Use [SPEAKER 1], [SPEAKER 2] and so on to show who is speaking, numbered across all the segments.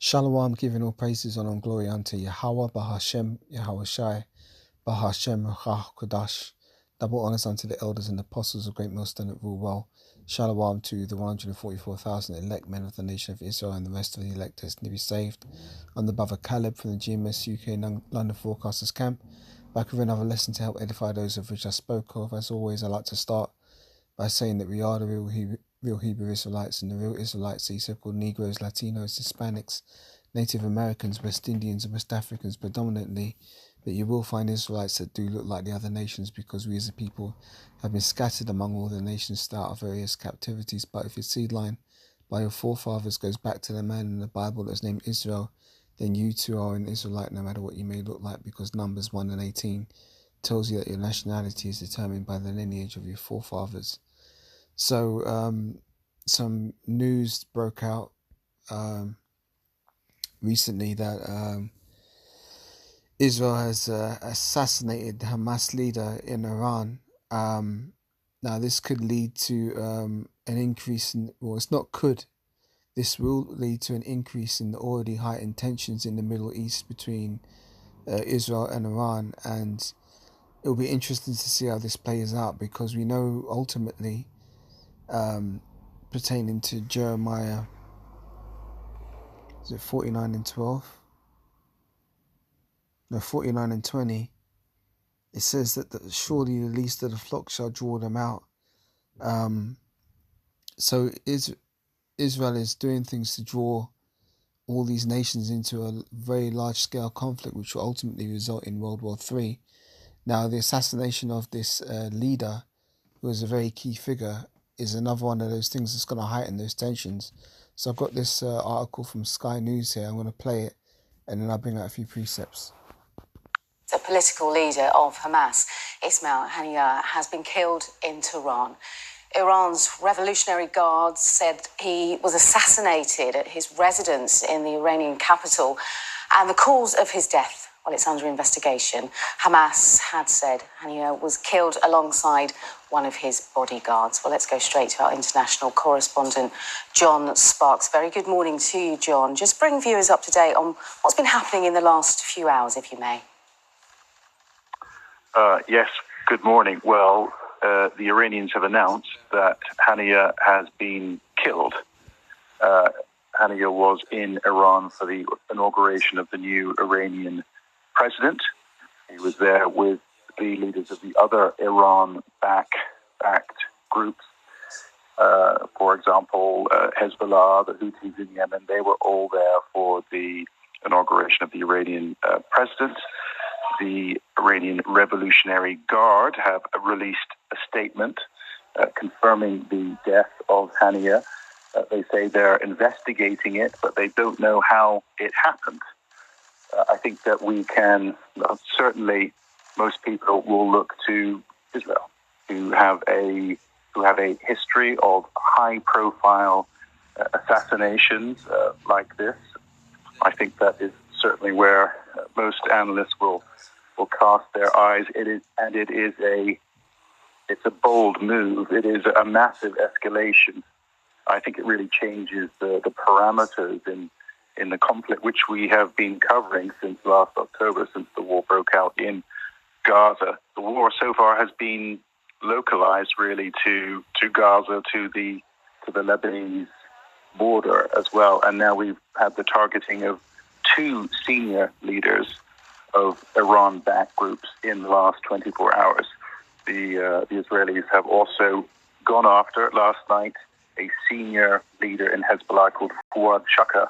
[SPEAKER 1] Shalom, giving all praises and all glory unto Yahweh, Bahashem, Yahweh Shai, Bahashem, Rachah, Kodash. Double honors unto the elders and apostles of Great Millstone that rule well. Shalom to the 144,000 elect men of the nation of Israel and the rest of the elect destined to be saved. I'm the brother Caleb from the GMS UK and London Forecasters Camp. Back with another lesson to help edify those of which I spoke of. As always, I like to start by saying that we are the real Hebrew Israelites, and the real Israelites, these so-called Negroes, Latinos, Hispanics, Native Americans, West Indians, and West Africans predominantly. But you will find Israelites that do look like the other nations, because we as a people have been scattered among all the nations throughout our various captivities. But if your seed line by your forefathers goes back to the man in the Bible that's named Israel, then you too are an Israelite, no matter what you may look like, because Numbers 1 and 18 tells you that your nationality is determined by the lineage of your forefathers. So some news broke out recently that Israel has assassinated the Hamas leader in Iran. Now this could lead to an increase in, well, it's not could, this will lead to an increase in the already heightened tensions in the Middle East between Israel and Iran, and it will be interesting to see how this plays out, because we know ultimately pertaining to Jeremiah, is it 49 and 12? No, 49 and 20. It says that surely the least of the flock shall draw them out. So Israel is doing things to draw all these nations into a very large-scale conflict, which will ultimately result in World War III. Now, the assassination of this leader, who was a very key figure, is another one of those things that's going to heighten those tensions. So I've got this article from Sky News here. I'm going to play it, and then I'll bring out a few precepts.
[SPEAKER 2] The political leader of Hamas, Ismail Haniyeh, has been killed in Tehran. Iran's Revolutionary Guard said he was assassinated at his residence in the Iranian capital, and the cause of his death, well, it's under investigation. Hamas had said Haniyeh was killed alongside one of his bodyguards. Well, let's go straight to our international correspondent, John Sparks. Very good morning to you, John. Just bring viewers up to date on what's been happening in the last few hours, if you may.
[SPEAKER 3] Yes, good morning. Well, the Iranians have announced that Haniyeh has been killed. Haniyeh was in Iran for the inauguration of the new Iranian president. He was there with the leaders of the other Iran-backed groups. For example, Hezbollah, the Houthis in Yemen, they were all there for the inauguration of the Iranian president. The Iranian Revolutionary Guard have released a statement confirming the death of Haniyeh. They say they're investigating it, but they don't know how it happened. I think that we can, certainly most people will look to Israel, who have a history of high-profile assassinations like this. I think that is certainly where most analysts will cast their eyes. It's a bold move. It is a massive escalation. I think it really changes the parameters in the conflict, which we have been covering since last October, since the war broke out in Gaza. The war so far has been localized really to Gaza, to the Lebanese border as well. And now we've had the targeting of two senior leaders of Iran-backed groups in the last 24 hours. The Israelis have also gone after, last night, a senior leader in Hezbollah called Fuad Shaka,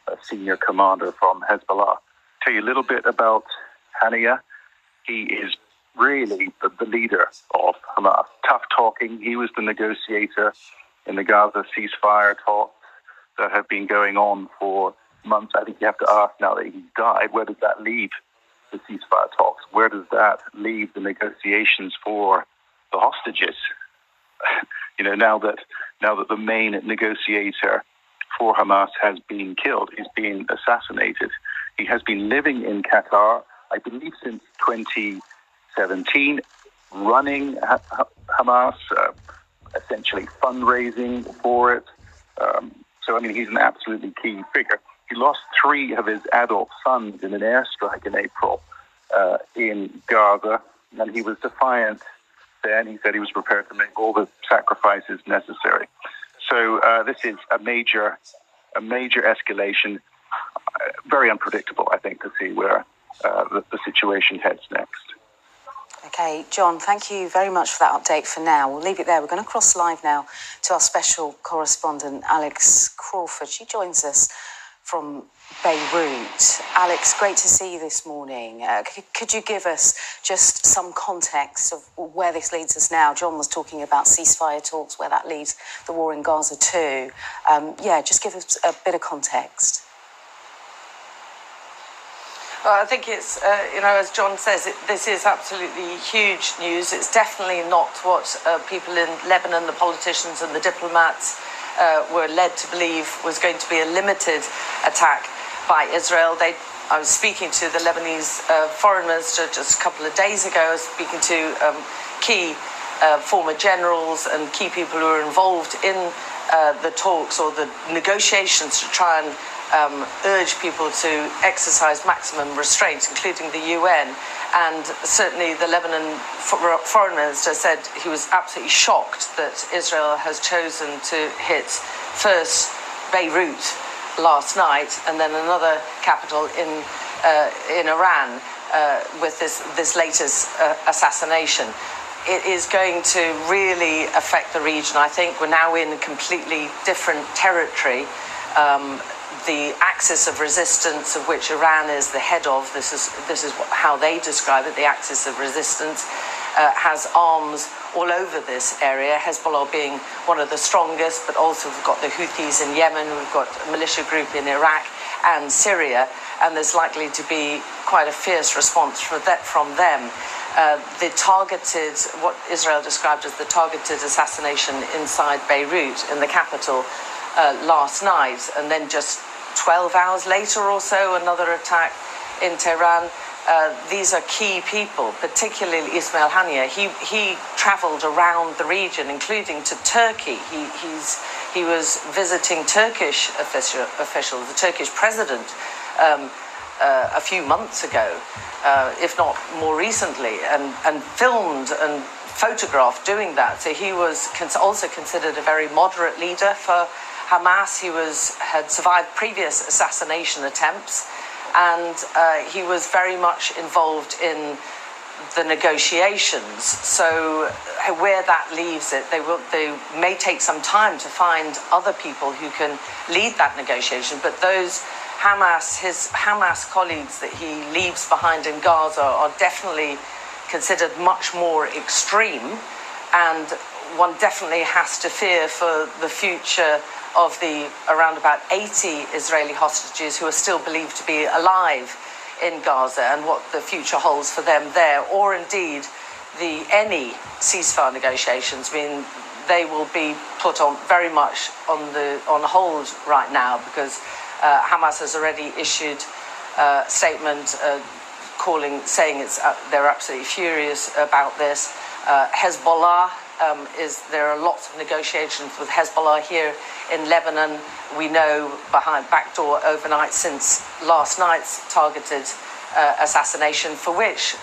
[SPEAKER 3] a senior commander from Hezbollah. Tell you a little bit about Haniyeh. He is really the leader of Hamas. Tough talking. He was the negotiator in the Gaza ceasefire talks that have been going on for months. I think you have to ask, now that he's died, where does that leave the ceasefire talks? Where does that leave the negotiations for the hostages? Now that the main negotiator for Hamas has been killed, he's been assassinated. He has been living in Qatar, I believe, since 2017, running Hamas, essentially fundraising for it. So, he's an absolutely key figure. He lost 3 of his adult sons in an airstrike in April in Gaza, and he was defiant then. He said he was prepared to make all the sacrifices necessary. So this is a major escalation, very unpredictable, I think, to see where the situation heads next.
[SPEAKER 2] Okay, John, thank you very much for that update for now. We'll leave it there. We're going to cross live now to our special correspondent, Alex Crawford. She joins us from Beirut. Alex, great to see you this morning. Could you give us just some context of where this leads us now? John was talking about ceasefire talks, where that leaves the war in Gaza too. Just give us a bit of context.
[SPEAKER 4] Well, I think it's, as John says, this is absolutely huge news. It's definitely not what people in Lebanon, the politicians and the diplomats were led to believe was going to be a limited attack by Israel. I was speaking to the Lebanese foreign minister just a couple of days ago. I was speaking to key former generals and key people who are involved in the talks or the negotiations to try and urge people to exercise maximum restraint, including the UN. And certainly the Lebanon foreign minister said he was absolutely shocked that Israel has chosen to hit first Beirut last night and then another capital in Iran with this latest assassination. It is going to really affect the region. I think we're now in a completely different territory. The axis of resistance, of which Iran is the head of, this is how they describe it, the axis of resistance, has arms all over this area, Hezbollah being one of the strongest, but also we've got the Houthis in Yemen, we've got a militia group in Iraq and Syria, and there's likely to be quite a fierce response from them. The targeted, what Israel described as the targeted assassination inside Beirut, in the capital, last night, and then just 12 hours later or so, another attack in Tehran. These are key people, particularly Ismail Haniyeh. He travelled around the region, including to Turkey. He was visiting Turkish officials, the Turkish president, a few months ago, if not more recently, and filmed and photographed doing that. So he was also considered a very moderate leader for Hamas. He had survived previous assassination attempts, and he was very much involved in the negotiations. So where that leaves it, they may take some time to find other people who can lead that negotiation. But those his Hamas colleagues that he leaves behind in Gaza are definitely considered much more extreme, and one definitely has to fear for the future of the around about 80 Israeli hostages who are still believed to be alive in Gaza, and what the future holds for them there, or indeed any ceasefire negotiations. I mean, they will be put on very much on hold right now, because Hamas has already issued a statement saying they're absolutely furious about this. Hezbollah, there are lots of negotiations with Hezbollah here in Lebanon. We know behind backdoor overnight since last night's targeted assassination, for which,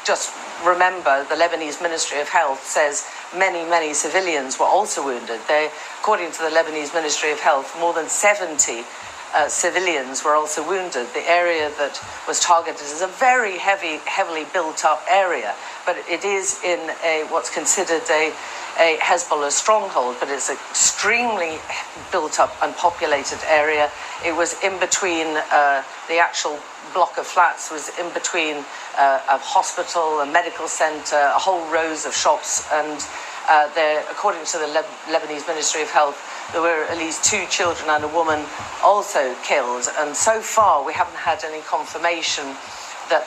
[SPEAKER 4] just remember, the Lebanese Ministry of Health says many civilians were also wounded. According to the Lebanese Ministry of Health, more than 70 civilians were also wounded. The area that was targeted is a very heavily built up area, but it is in what's considered a Hezbollah stronghold, but it's an extremely built up and populated area. It was in between, the actual block of flats was in between a hospital, a medical centre, a whole rows of shops, and according to the Lebanese Ministry of Health, there were at least 2 children and a woman also killed. And so far, we haven't had any confirmation that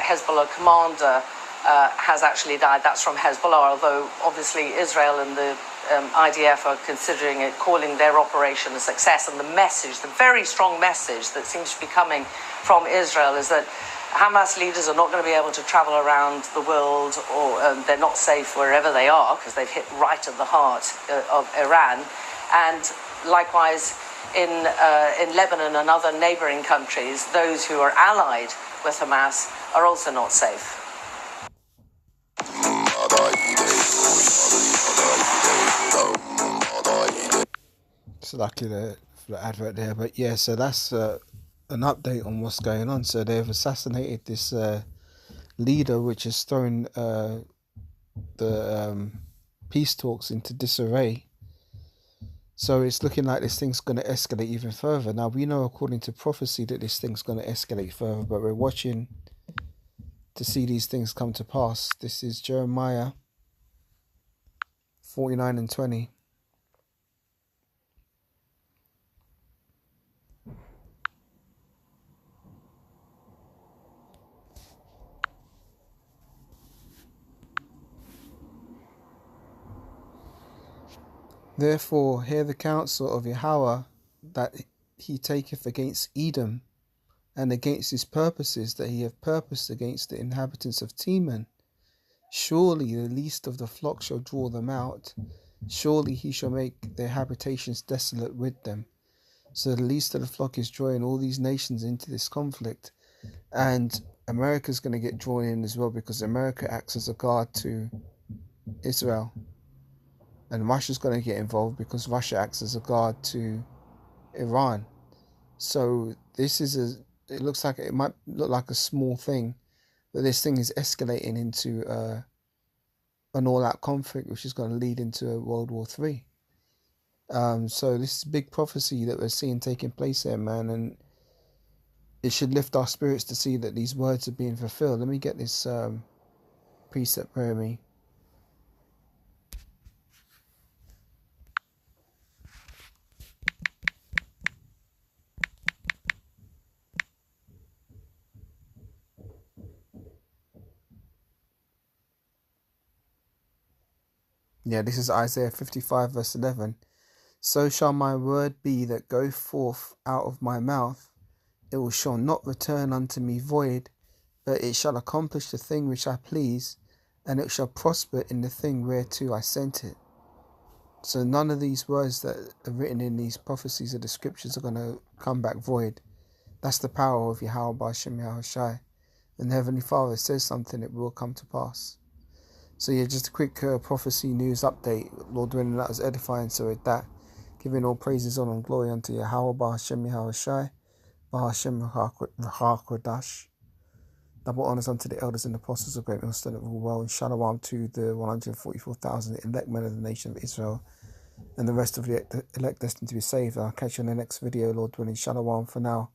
[SPEAKER 4] Hezbollah commander has actually died. That's from Hezbollah, although obviously Israel and the IDF are considering it, calling their operation a success. And the very strong message that seems to be coming from Israel is that Hamas leaders are not going to be able to travel around the world, or they're not safe wherever they are, because they've hit right at the heart of Iran. And likewise, in Lebanon and other neighboring countries, those who are allied with Hamas are also not safe.
[SPEAKER 1] So lucky for the advert there, but yeah, so that's an update on what's going on. So they've assassinated this leader, which has thrown the peace talks into disarray. So it's looking like this thing's going to escalate even further. Now, we know according to prophecy that this thing's going to escalate further, but we're watching to see these things come to pass. This is Jeremiah 49 and 20. Therefore, hear the counsel of Yahweh that he taketh against Edom, and against his purposes that he hath purposed against the inhabitants of Teman. Surely the least of the flock shall draw them out. Surely he shall make their habitations desolate with them. So the least of the flock is drawing all these nations into this conflict. And America's going to get drawn in as well, because America acts as a guard to Israel. And Russia's going to get involved because Russia acts as a guard to Iran. So this is it looks like it might look like a small thing, but this thing is escalating into an all-out conflict, which is going to lead into a World War III. So this is big prophecy that we're seeing taking place here, man, and it should lift our spirits to see that these words are being fulfilled. Let me get this precept for me. Yeah, this is Isaiah 55 verse 11. So shall my word be that go forth out of my mouth. It shall not return unto me void, but it shall accomplish the thing which I please, and it shall prosper in the thing whereto I sent it. So none of these words that are written in these prophecies of the scriptures are going to come back void. That's the power of Yahweh B'Shem Yahushai. And the Heavenly Father says something, it will come to pass. So yeah, just a quick prophecy news update. Lord willing, that was edifying. So with that, giving all praises, honor and glory unto Yahweh B'Shem Yahushai, B'Shem Kodash. Double honors unto the elders and apostles of great millstone of all well, and shalom to the 144,000 elect men of the nation of Israel, and the rest of the elect destined to be saved. I'll catch you in the next video, Lord willing. Shalom for now.